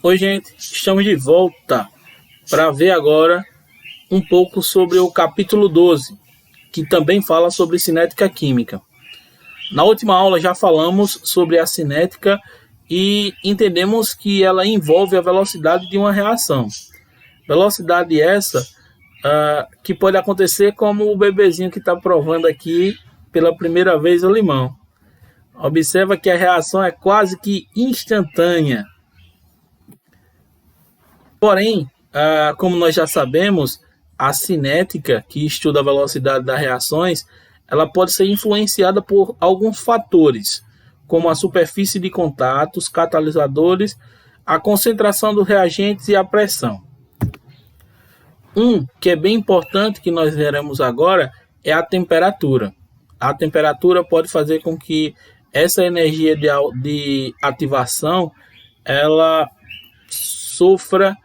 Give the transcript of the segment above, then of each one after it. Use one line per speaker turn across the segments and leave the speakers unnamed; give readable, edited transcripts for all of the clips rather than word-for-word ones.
Oi, gente, estamos de volta para ver agora um pouco sobre o capítulo 12, que também fala sobre cinética química. Na última aula já falamos sobre a cinética e entendemos que ela envolve a velocidade de uma reação. Velocidade essa que pode acontecer como o bebezinho que está provando aqui pela primeira vez o limão. Observa que a reação é quase que instantânea. Porém, como nós já sabemos, a cinética, que estuda a velocidade das reações, ela pode ser influenciada por alguns fatores, como a superfície de contato, os catalisadores, a concentração dos reagentes e a pressão. Um que é bem importante que nós veremos agora é a temperatura. A temperatura pode fazer com que essa energia de ativação ela sofra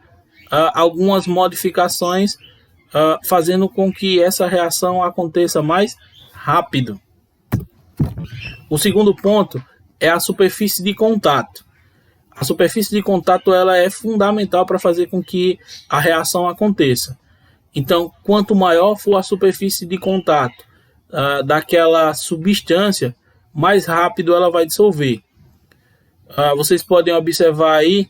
algumas modificações, fazendo com que essa reação aconteça mais rápido. O segundo ponto é a superfície de contato. A superfície de contato ela é fundamental para fazer com que a reação aconteça. Então, quanto maior for a superfície de contato daquela substância, mais rápido ela vai dissolver. Vocês podem observar aí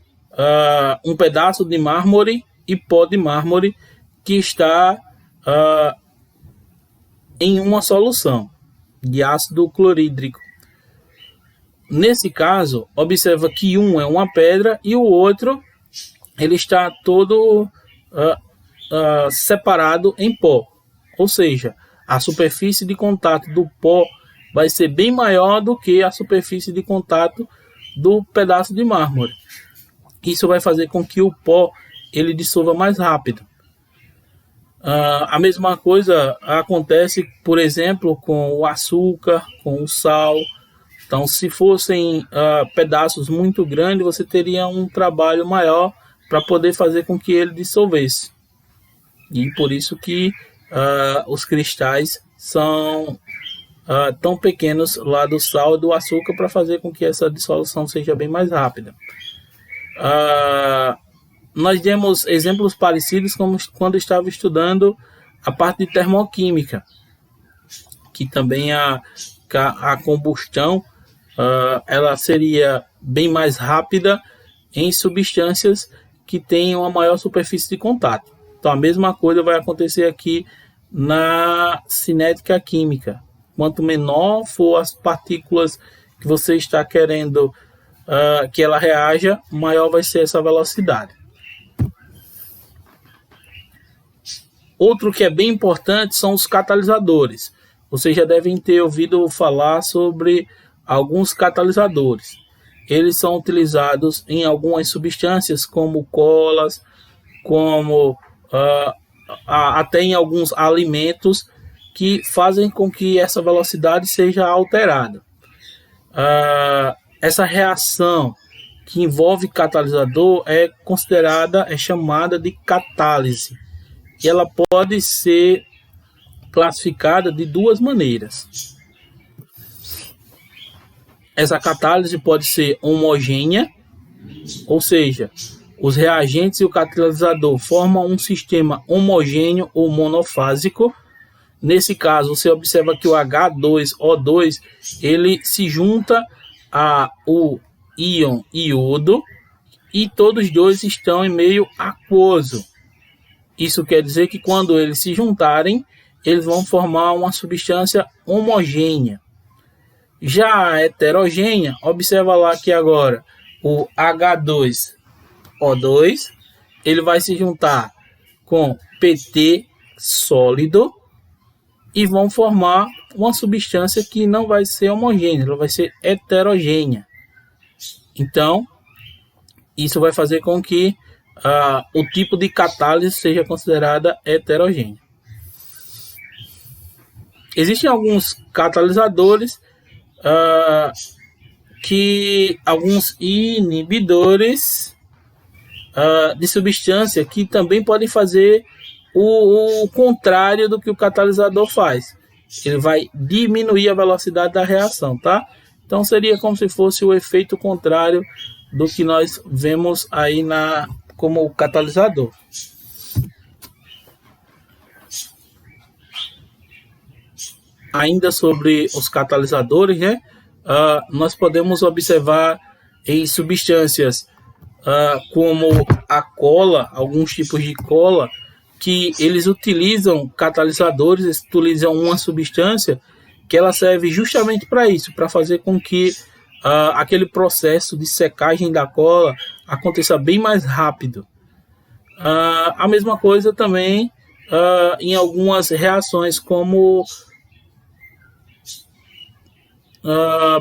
um pedaço de mármore e pó de mármore que está em uma solução de ácido clorídrico. Nesse caso, observa que um é uma pedra e o outro ele está todo separado em pó. Ou seja, a superfície de contato do pó vai ser bem maior do que a superfície de contato do pedaço de mármore. Isso vai fazer com que o pó ele dissolva mais rápido. A mesma coisa acontece, por exemplo, com o açúcar, com o sal. Então, se fossem pedaços muito grandes, você teria um trabalho maior para poder fazer com que ele dissolvesse. E por isso que os cristais são tão pequenos lá do sal e do açúcar para fazer com que essa dissolução seja bem mais rápida. Nós demos exemplos parecidos como quando estava estudando a parte de termoquímica, que também a combustão ela seria bem mais rápida em substâncias que tenham uma maior superfície de contato. Então a mesma coisa vai acontecer aqui na cinética química. Quanto menor for as partículas que você está querendo que ela reaja, maior vai ser essa velocidade. Outro que é bem importante são os catalisadores. Vocês já devem ter ouvido falar sobre alguns catalisadores. Eles são utilizados em algumas substâncias como colas, como até em alguns alimentos que fazem com que essa velocidade seja alterada. Essa reação que envolve catalisador é chamada de catálise. E ela pode ser classificada de duas maneiras. Essa catálise pode ser homogênea, ou seja, os reagentes e o catalisador formam um sistema homogêneo ou monofásico. Nesse caso, você observa que o H2O2 ele se junta ao íon iodo e todos os dois estão em meio aquoso. Isso quer dizer que quando eles se juntarem, eles vão formar uma substância homogênea. Já a heterogênea, observa lá que agora o H2O2 ele vai se juntar com PT sólido e vão formar uma substância que não vai ser homogênea, ela vai ser heterogênea. Então, isso vai fazer com que o tipo de catálise seja considerada heterogênea. Existem alguns catalisadores alguns inibidores de substância que também podem fazer o contrário do que o catalisador faz. Ele vai diminuir a velocidade da reação, tá? Então seria como se fosse o efeito contrário do que nós vemos aí como catalisador. Ainda sobre os catalisadores, né? Nós podemos observar em substâncias como a cola, alguns tipos de cola, que eles utilizam catalisadores, eles utilizam uma substância que ela serve justamente para isso, para fazer com que aquele processo de secagem da cola aconteça bem mais rápido. A mesma coisa também em algumas reações, como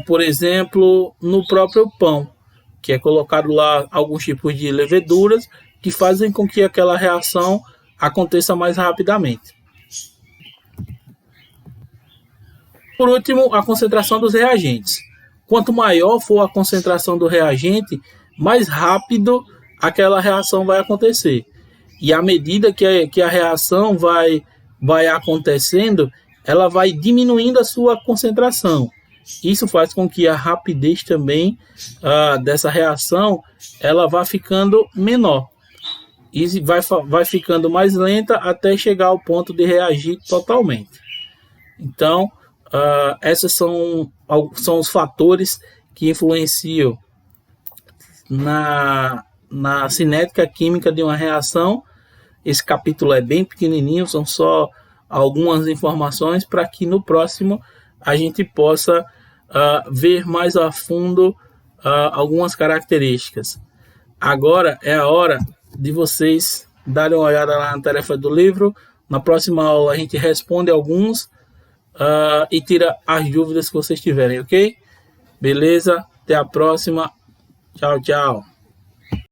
por exemplo, no próprio pão, que é colocado lá alguns tipos de leveduras que fazem com que aquela reação aconteça mais rapidamente. Por último, a concentração dos reagentes. Quanto maior for a concentração do reagente, mais rápido aquela reação vai acontecer. E à medida que a reação vai acontecendo, ela vai diminuindo a sua concentração. Isso faz com que a rapidez também dessa reação ela vá ficando menor. E vai ficando mais lenta até chegar ao ponto de reagir totalmente. Então, esses são os fatores que influenciam na cinética química de uma reação. Esse capítulo é bem pequenininho, são só algumas informações para que no próximo a gente possa ver mais a fundo algumas características. Agora é a hora de vocês darem uma olhada lá na tarefa do livro. Na próxima aula a gente responde alguns e tira as dúvidas que vocês tiverem, ok? Beleza? Até a próxima. Tchau, tchau.